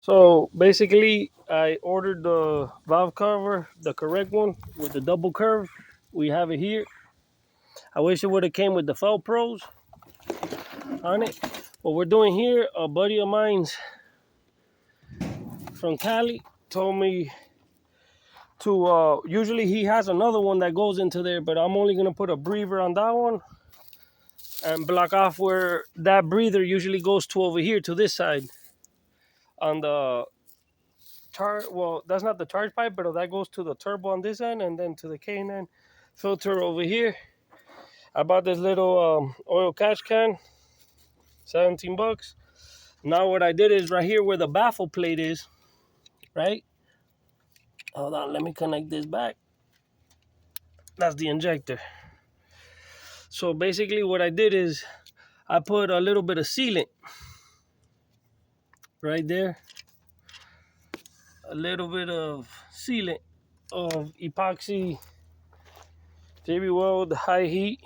So basically, I ordered the valve cover, the correct one with the double curve. We have it here. I wish it would have came with the felt pros on it. What we're doing here, a buddy of mine's from Cali told me to. Usually he has another one that goes into there, but I'm only gonna put a breather on that one and block off where that breather usually goes to over here to this side on the well, that's not the charge pipe, but that goes to the turbo on this end and then to the K9 filter over here. I bought this little oil catch can, 17 bucks. Now what I did is right here where the baffle plate is, right? Hold on, let me connect this back. That's the injector. So basically what I did is I put a little bit of sealant right there. A little bit of sealant of epoxy JB Weld high heat,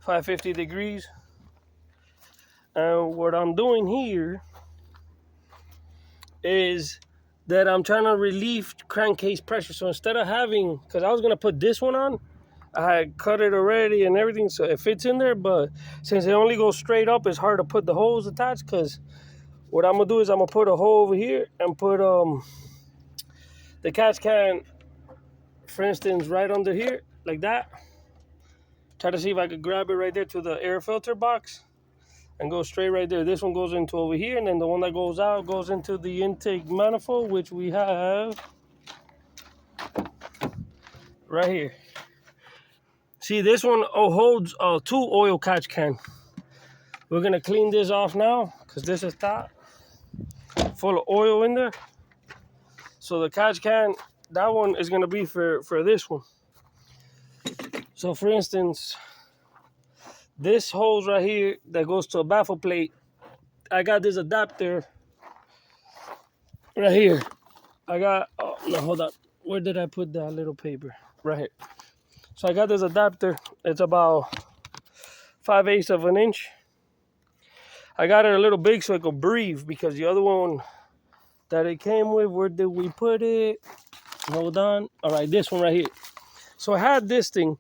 550 degrees. And what I'm doing here is that I'm trying to relieve crankcase pressure. So instead of having, because I was going to put this one on, I had cut it already and everything, so it fits in there. But since it only goes straight up, it's hard to put the holes attached. Because what I'm going to do is I'm going to put a hole over here and put the catch can, for instance, right under here, like that. Try to see if I could grab it right there to the air filter box and go straight right there. This one goes into over here, and then the one that goes out goes into the intake manifold, which we have right here. See, this one holds two oil catch can. We're gonna clean this off now because this is top full of oil in there. So the catch can, that one is gonna be for this one. So for instance, this hose right here that goes to a baffle plate, I got this adapter right here. I got, oh no, hold on. Where did I put that little paper? Right here. So I got this adapter. It's about 5/8 of an inch. I got it a little big so it could breathe because the other one that it came with, where did we put it? Hold on. All right, this one right here. So I had this thing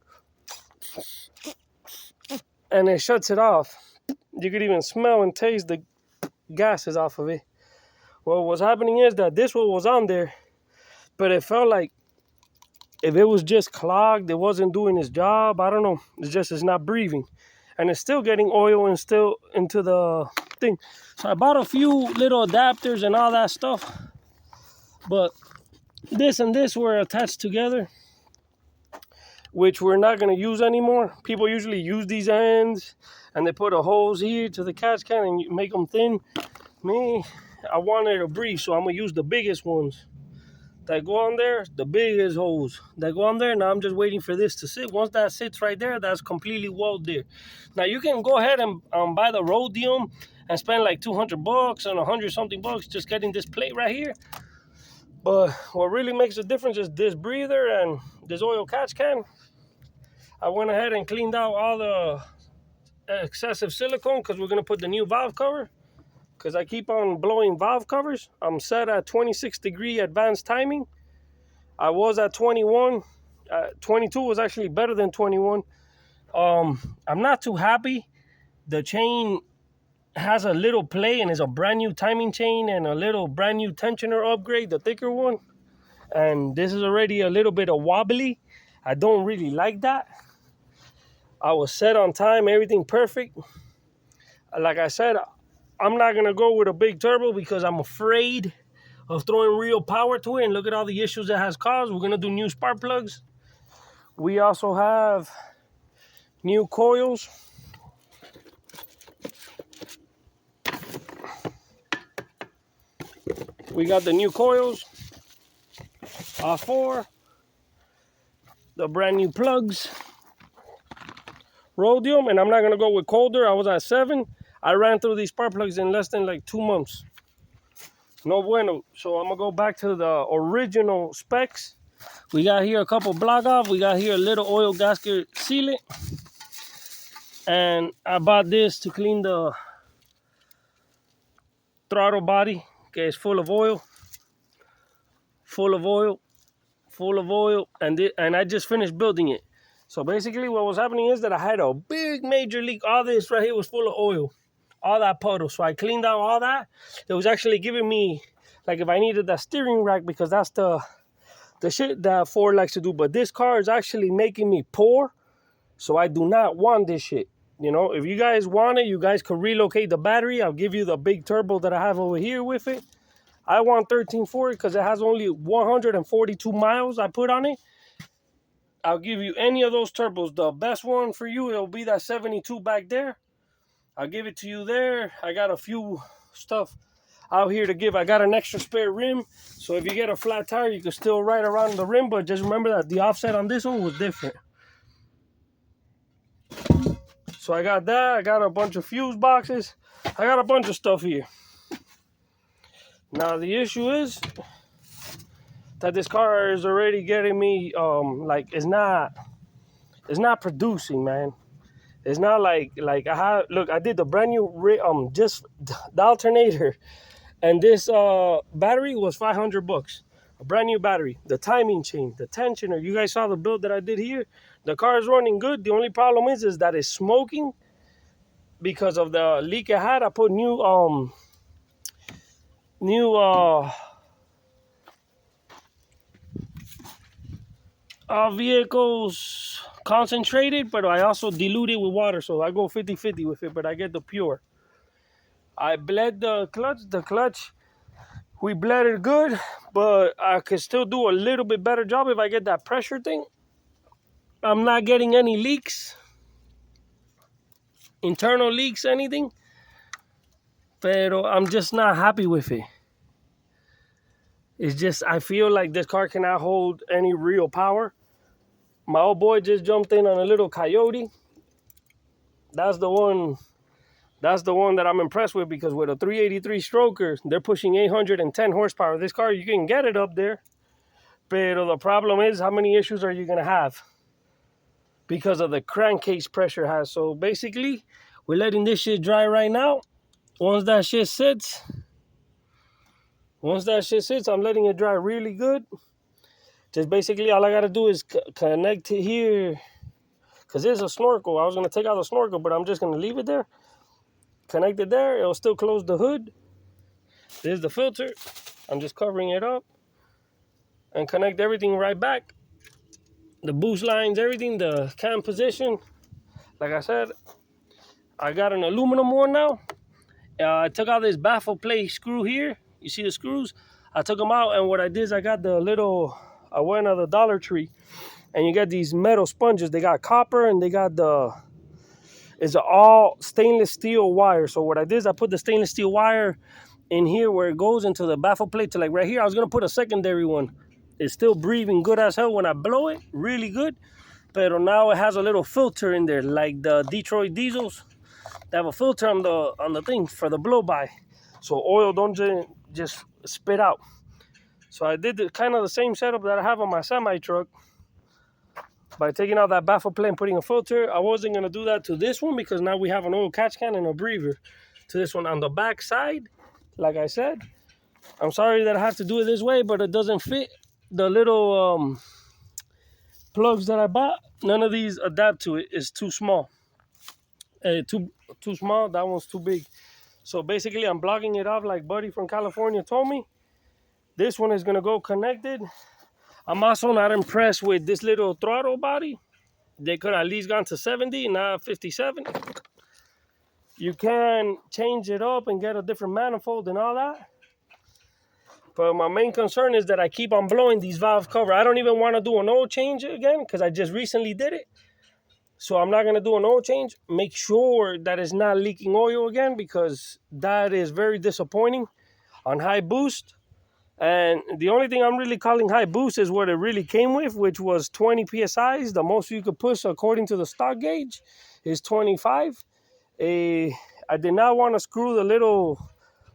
and it shuts it off. You could even smell and taste the gases off of it. Well, what's happening is that this one was on there, but it felt like if it was just clogged, it wasn't doing its job. I don't know. It's not breathing. And it's still getting oil and still into the thing. So I bought a few little adapters and all that stuff. But this and this were attached together, which we're not going to use anymore. People usually use these ends and they put a hose here to the catch can and you make them thin. Me, I wanted to breathe, so I'm going to use the biggest ones that go on there, the biggest holes that go on there. Now I'm just waiting for this to sit. Once that sits right there, that's completely welded there. Now you can go ahead and buy the rhodium and spend like 200 bucks and 100 something bucks just getting this plate right here. But what really makes a difference is this breather and this oil catch can. I went ahead and cleaned out all the excessive silicone because we're going to put the new valve cover. Because I keep on blowing valve covers. I'm set at 26-degree advanced timing. I was at 21. 22 was actually better than 21. I'm not too happy. The chain has a little play and is a brand new timing chain and a little brand new tensioner upgrade, the thicker one. And this is already a little bit of wobbly. I don't really like that. I was set on time, everything perfect. Like I said, I'm not going to go with a big turbo because I'm afraid of throwing real power to it. And look at all the issues that has caused. We're going to do new spark plugs. We also have new coils. We got the new coils. R4. The brand new plugs. Rhodium. And I'm not going to go with colder. I was at 7. I ran through these spark plugs in less than like 2 months. No bueno. So I'm going to go back to the original specs. We got here a couple block off. We got here a little oil gasket sealant. And I bought this to clean the throttle body Okay, it's full of oil, full of oil, full of oil, and I just finished building it. So basically what was happening is that I had a big major leak. All this right here was full of oil, all that puddle. So I cleaned out all that. It was actually giving me, like if I needed that steering rack, because that's the shit that Ford likes to do. But this car is actually making me poor. So I do not want this shit. You know, if you guys want it, you guys could relocate the battery. I'll give you the big turbo that I have over here with it. I want 1340 because it has only 142 miles I put on it. I'll give you any of those turbos. The best one for you, it'll be that 72 back there. I'll give it to you there. I got a few stuff out here to give. I got an extra spare rim. So if you get a flat tire, you can still ride around the rim. But just remember that the offset on this one was different. So I got that. I got a bunch of fuse boxes. I got a bunch of stuff here. Now the issue is that this car is already getting me like it's not producing, man. It's not like I have. Look, I did the brand new just the alternator, and this battery was $500. A brand new battery, the timing chain, the tensioner. You guys saw the build that I did here. The car is running good. The only problem is that it's smoking because of the leak it had. I put new vehicles concentrated, but I also dilute it with water, so I go 50-50 with it, but I get the pure. I bled the clutch. We bled it good, but I could still do a little bit better job if I get that pressure thing. I'm not getting any leaks, internal leaks, anything, pero I'm just not happy with it. It's just, I feel like this car cannot hold any real power. My old boy just jumped in on a little Coyote. That's the one that I'm impressed with, because with a 383 stroker, they're pushing 810 horsepower. This car, you can get it up there. But the problem is, how many issues are you going to have? Because of the crankcase pressure it has. So basically, we're letting this shit dry right now. Once that shit sits, I'm letting it dry really good. Just basically, all I got to do is connect to here. Because there's a snorkel. I was going to take out the snorkel, but I'm just going to leave it there. Connect it there. It'll still close the hood. There's the filter. I'm just covering it up. And connect everything right back. The boost lines, everything, the cam position. Like I said, I got an aluminum one now. I took out this baffle plate screw here. You see the screws? I took them out, and what I did is I got the little, I went to the Dollar Tree, and you get these metal sponges. They got copper, and they got it's all stainless steel wire. So what I did is I put the stainless steel wire in here where it goes into the baffle plate to like right here. I was going to put a secondary one. It's still breathing good as hell when I blow it, really good. But now it has a little filter in there, like the Detroit diesels. They have a filter on the thing for the blow by, so oil don't just spit out. So I did kind of the same setup that I have on my semi truck by taking out that baffle plate and putting a filter. I wasn't gonna do that to this one because now we have an oil catch can and a breather to this one on the back side. Like I said, I'm sorry that I have to do it this way, but it doesn't fit the little plugs that I bought. None of these adapt to it. It's too small. Too small. That one's too big. So basically, I'm blocking it off like Buddy from California told me. This one is gonna go connected. I'm also not impressed with this little throttle body. They could at least gone to 70, not 57. You can change it up and get a different manifold and all that. But my main concern is that I keep on blowing these valve cover. I don't even want to do an oil change again because I just recently did it. So I'm not going to do an oil change. Make sure that it's not leaking oil again, because that is very disappointing on high boost. And the only thing I'm really calling high boost is what it really came with, which was 20 PSIs. The most you could push according to the stock gauge is 25. I did not want to screw the little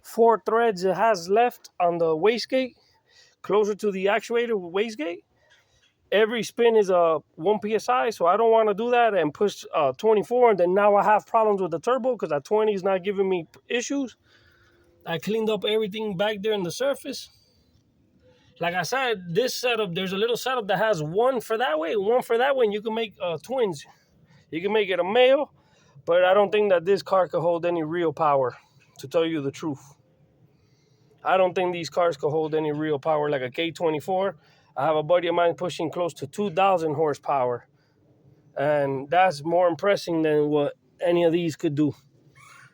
4 threads it has left on the wastegate closer to the actuator wastegate. Every spin is a 1 PSI, so I don't want to do that and push 24, and then now I have problems with the turbo because that 20 is not giving me issues. I cleaned up everything back there in the surface. Like I said, this setup, there's a little setup that has one for that way, one for that way, and you can make twins. You can make it a male, but I don't think that this car could hold any real power, to tell you the truth. I don't think these cars could hold any real power like a K24. I have a buddy of mine pushing close to 2,000 horsepower, and that's more impressive than what any of these could do.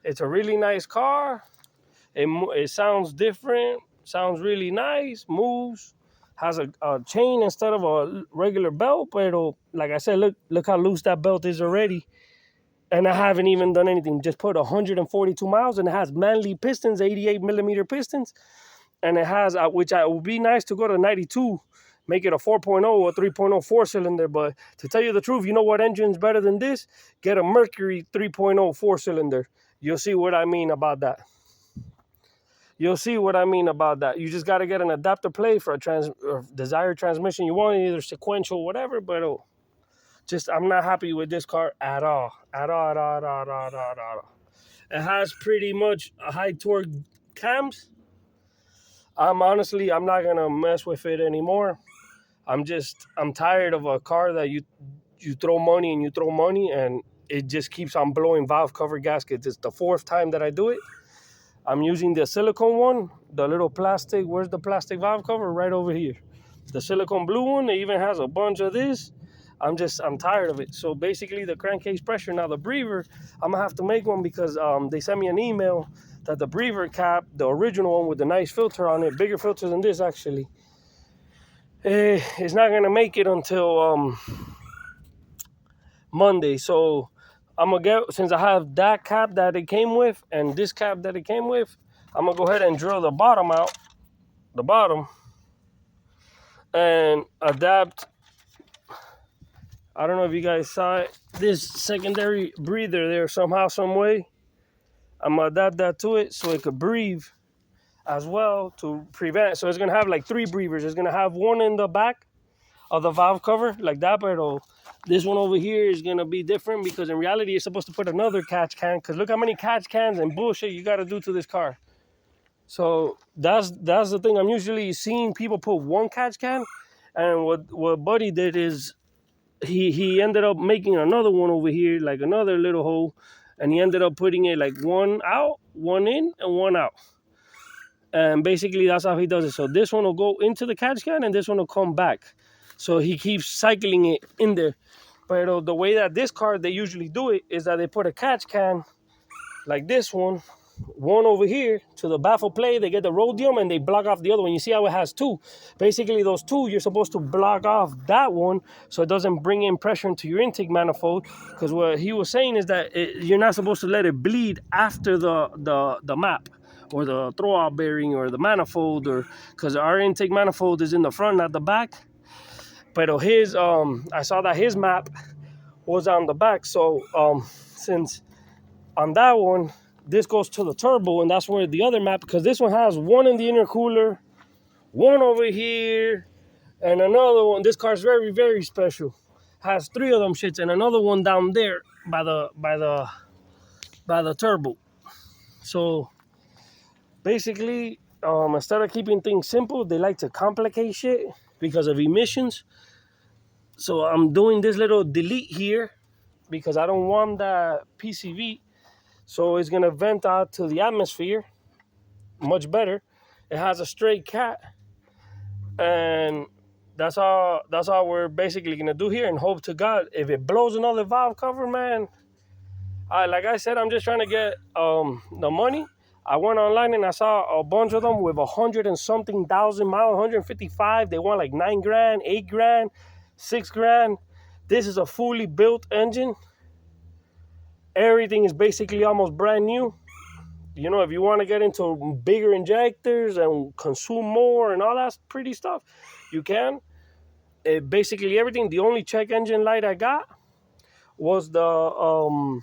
It's a really nice car. It sounds different, sounds really nice, moves, has a chain instead of a regular belt. But like I said, look how loose that belt is already. And I haven't even done anything. Just put 142 miles, and it has Manley pistons, 88 millimeter pistons. And it has, which it would be nice to go to 92, make it a 4.0 or 3.0 four-cylinder. But to tell you the truth, you know what engine's better than this? Get a Mercury 3.0 four-cylinder. You'll see what I mean about that. You'll see what I mean about that. You just got to get an adapter plate for a desired transmission. You want either sequential, whatever, but I'm not happy with this car at all. At all, at all, at all, at all, at all. It has pretty much a high torque cams. I'm not gonna mess with it anymore. I'm tired of a car that you throw money and it just keeps on blowing valve cover gaskets. It's the fourth time that I do it. I'm using the silicone one, the little plastic. Where's the plastic valve cover? Right over here. The silicone blue one, it even has a bunch of this. I'm tired of it. So basically the crankcase pressure, now the breather, I'm gonna have to make one because they sent me an email that the breather cap, the original one with the nice filter on it, bigger filter than this actually, it's not gonna make it until Monday. So I'm gonna get, since I have that cap that it came with and this cap that it came with, I'm gonna go ahead and drill the bottom out, and adapt. I don't know if you guys saw it, this secondary breather there somehow, some way. I'm gonna adapt that to it so it could breathe as well to prevent. So it's gonna have like three breathers. It's gonna have one in the back of the valve cover like that, but this one over here is gonna be different because in reality you're supposed to put another catch can, because look how many catch cans and bullshit you gotta do to this car. So that's the thing. I'm usually seeing people put one catch can, and what Buddy did is he ended up making another one over here, like another little hole, and he ended up putting it like one out, one in, and one out. And basically that's how he does it. So this one will go into the catch can and this one will come back. So he keeps cycling it in there. But the way that this car, they usually do it is that they put a catch can like this one over here to the baffle plate. They get the rhodium and they block off the other one. You see how it has two? Basically those two, you're supposed to block off that one so it doesn't bring in pressure into your intake manifold. Because what he was saying is that you're not supposed to let it bleed after the map or the throwout bearing or the manifold, or because our intake manifold is in the front, not the back. But his I saw that his map was on the back. So since on that one, this goes to the turbo, and that's where the other map, because this one has one in the intercooler, one over here, and another one. This car's very, very special. Has three of them shits, and another one down there by the turbo. So basically, instead of keeping things simple, they like to complicate shit because of emissions. So I'm doing this little delete here because I don't want that PCV. So it's gonna vent out to the atmosphere much better. It has a straight cat, and that's all we're basically gonna do here, and hope to God if it blows another valve cover, man. Like I said, I'm just trying to get the money. I went online and I saw a bunch of them with 100 and something thousand miles, 155. They want like 9 grand, 8 grand, 6 grand. This is a fully built engine. Everything is basically almost brand new. You know, if you want to get into bigger injectors and consume more and all that pretty stuff, you can. Basically everything. The only check engine light I got was the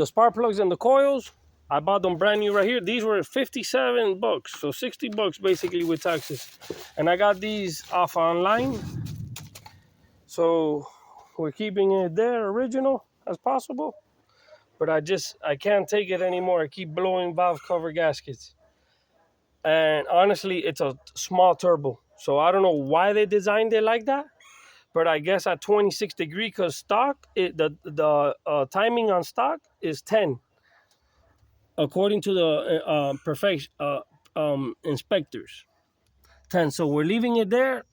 spark plugs and the coils. I bought them brand new right here. These were $57, so $60 basically with taxes. And I got these off online. So we're keeping it there original as possible. but I can't take it anymore. I keep blowing valve cover gaskets. And honestly, it's a small turbo. So I don't know why they designed it like that. But I guess at 26 degree, because stock, the timing on stock is 10, according to the inspectors. 10. So we're leaving it there.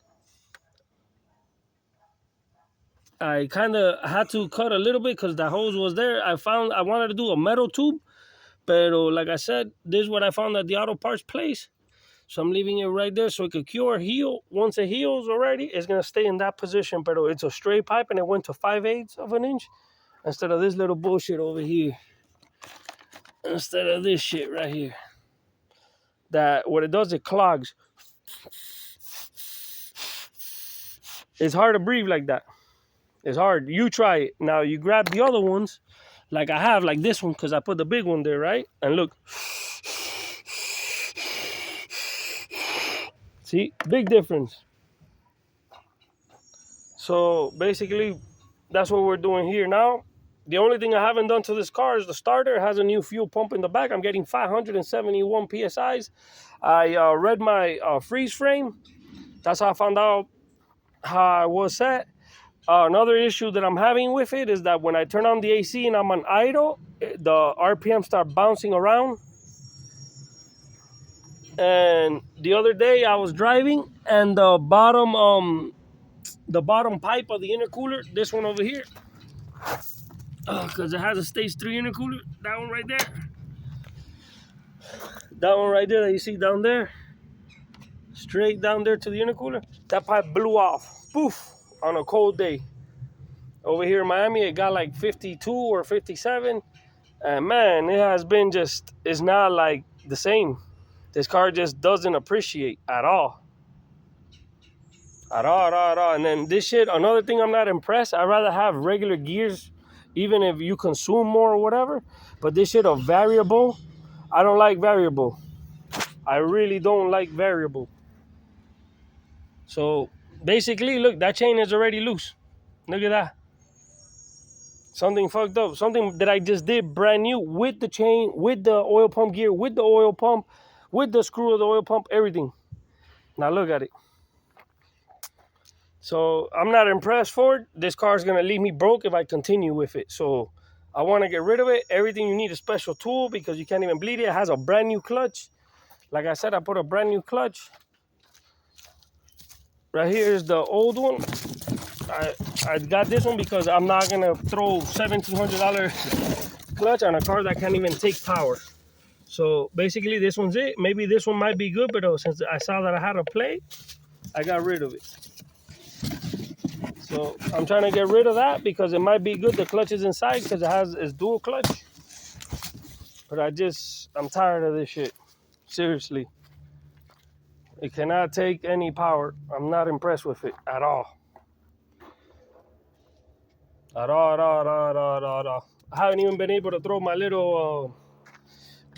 I kind of had to cut a little bit because the hose was there. I wanted to do a metal tube, but like I said, this is what I found at the auto parts place. So I'm leaving it right there so it could heal. Once it heals already, it's going to stay in that position, but it's a straight pipe and it went to 5/8 of an inch instead of this little bullshit over here. Instead of this shit right here. That what it does, it clogs. It's hard to breathe like that. It's hard. You try it. Now you grab the other ones, like I have, like this one, because I put the big one there, right? And look. See? Big difference. So basically, that's what we're doing here now. The only thing I haven't done to this car is the starter. It has a new fuel pump in the back. I'm getting 571 PSIs. I read my freeze frame. That's how I found out how I was set. Another issue that I'm having with it is that when I turn on the AC and I'm on idle, the RPM start bouncing around. And the other day I was driving and the bottom pipe of the intercooler, this one over here, because it has a stage 3 intercooler, that one right there. That one right there that you see down there, straight down there to the intercooler, that pipe blew off, poof, on a cold day. Over here in Miami, it got like 52 or 57. And man, it has been it's not like the same. This car just doesn't appreciate at all. At all. And then this shit, another thing I'm not impressed, I'd rather have regular gears, even if you consume more or whatever. But this shit a variable. I don't like variable. I really don't like variable. So basically, look, that chain is already loose. Look at that. Something fucked up. Something that I just did brand new with the chain, with the oil pump gear, with the oil pump, with the screw of the oil pump, everything. Now look at it. So I'm not impressed for it. This car is going to leave me broke if I continue with it. So I want to get rid of it. Everything you need a special tool because you can't even bleed it. It has a brand new clutch. Like I said, I put a brand new clutch. Right here is the old one. I got this one because I'm not going to throw $1,700 clutch on a car that can't even take power. So basically this one's it. Maybe this one might be good, but since I saw that I had to play, I got rid of it. So I'm trying to get rid of that because it might be good. The clutch is inside because it's dual clutch. But I'm tired of this shit. Seriously. It cannot take any power. I'm not impressed with it at all. At all. I haven't even been able to throw my little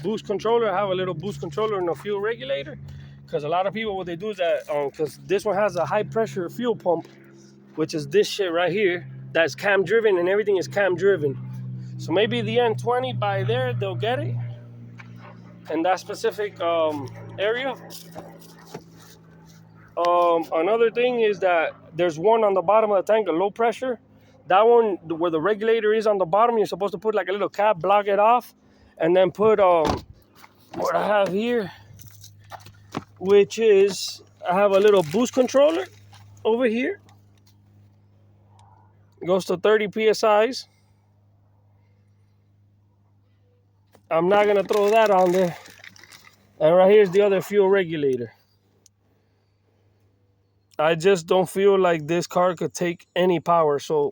boost controller. I have a little boost controller and a fuel regulator. Because a lot of people, what they do is that, because this one has a high pressure fuel pump, which is this shit right here, that's cam driven and everything is cam driven. So maybe the N20 by there, they'll get it in that specific area. Another thing is that there's one on the bottom of the tank, a low pressure. That one, where the regulator is on the bottom, you're supposed to put like a little cap, block it off, and then put what I have here, which is I have a little boost controller over here. It goes to 30 PSIs. I'm not gonna throw that on there. And right here's the other fuel regulator. I just don't feel like this car could take any power. So,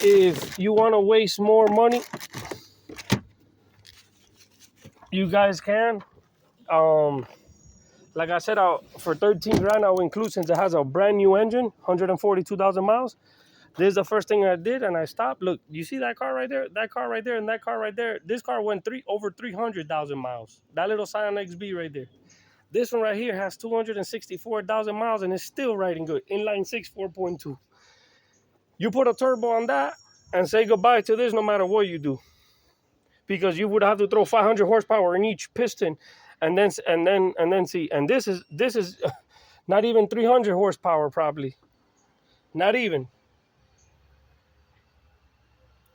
if you want to waste more money, you guys can. Like I said, for 13 grand, I'll include, since it has a brand new engine, 142,000 miles. This is the first thing I did, and I stopped. Look, you see that car right there? That car right there and that car right there? This car went over 300,000 miles. That little Scion XB right there. This one right here has 264,000 miles, and it's still riding good. Inline 6, 4.2. You put a turbo on that, and say goodbye to this no matter what you do, because you would have to throw 500 horsepower in each piston, and then see. And this is not even 300 horsepower probably, not even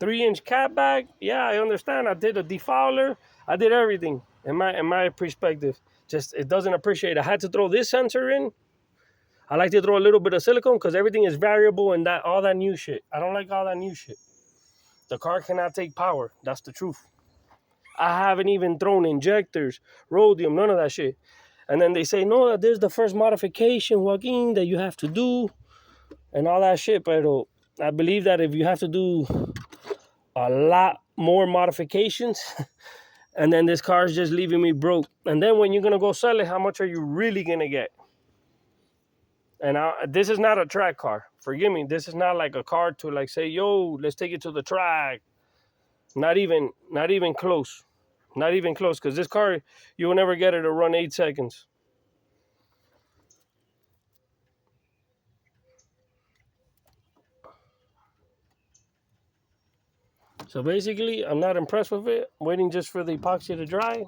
3-inch cat bag. Yeah, I understand. I did a defouler. I did everything in my perspective. Just it doesn't appreciate. I had to throw this sensor in. I like to throw a little bit of silicone because everything is variable and that all that new shit. I don't like all that new shit. The car cannot take power. That's the truth. I haven't even thrown injectors, rhodium, none of that shit. And then they say, no, this is the first modification, Joaquin, that you have to do and all that shit. But I believe that if you have to do a lot more modifications, and then this car is just leaving me broke. And then when you're going to go sell it, how much are you really going to get? And this is not a track car. Forgive me. This is not like a car to like say, yo, let's take it to the track. Not even close. Not even close. Because this car, you will never get it to run 8 seconds. So basically, I'm not impressed with it. I'm waiting just for the epoxy to dry.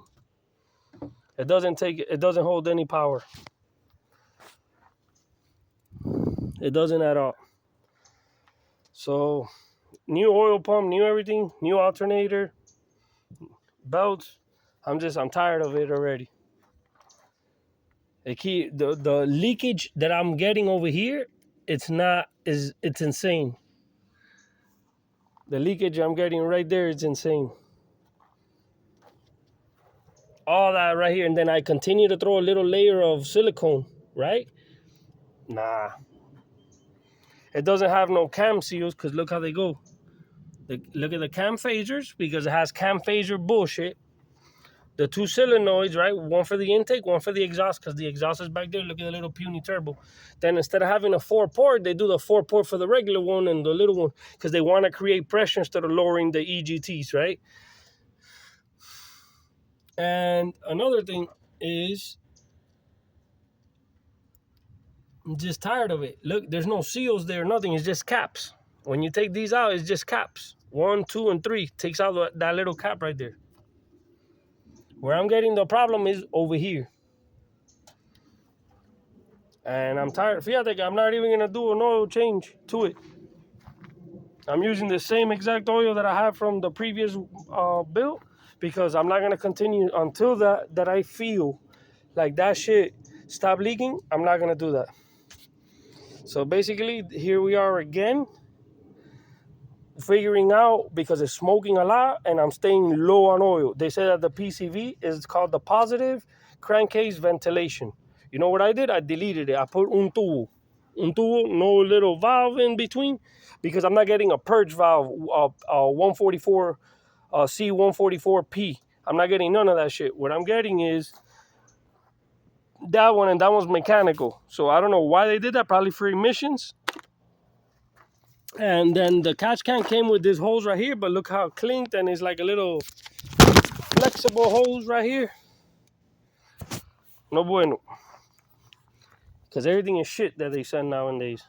It doesn't hold any power. It doesn't at all. So, new oil pump, new everything, new alternator, belts. I'm tired of it already. The leakage that I'm getting over here, it's insane. The leakage I'm getting right there is insane. All that right here, and then I continue to throw a little layer of silicone, right? Nah. It doesn't have no cam seals, because look how they go. Look at the cam phasers, because it has cam phaser bullshit. The 2 solenoids, right? One for the intake, one for the exhaust, because the exhaust is back there. Look at the little puny turbo. Then instead of having a 4-port, they do the 4-port for the regular one and the little one, because they want to create pressure instead of lowering the EGTs, right? And another thing is, I'm just tired of it. Look, there's no seals there, nothing. It's just caps. When you take these out, it's just caps. 1, 2, and 3 takes out that little cap right there. Where I'm getting the problem is over here. And I'm tired. Fíjate que I'm not even going to do an oil change to it. I'm using the same exact oil that I have from the previous build, because I'm not going to continue until that I feel like that shit stop leaking. I'm not going to do that. So basically, here we are again, figuring out, because it's smoking a lot and I'm staying low on oil. They say that the PCV is called the positive crankcase ventilation. You know what I did? I deleted it. I put un tubo, no little valve in between, because I'm not getting a purge valve, 144, C144P. I'm not getting none of that shit. What I'm getting is that one, and that one's mechanical. So I don't know why they did that, probably for emissions. And then the catch can came with this hose right here, but look how it clinked, and it's like a little flexible hose right here. No bueno. Because everything is shit that they send nowadays.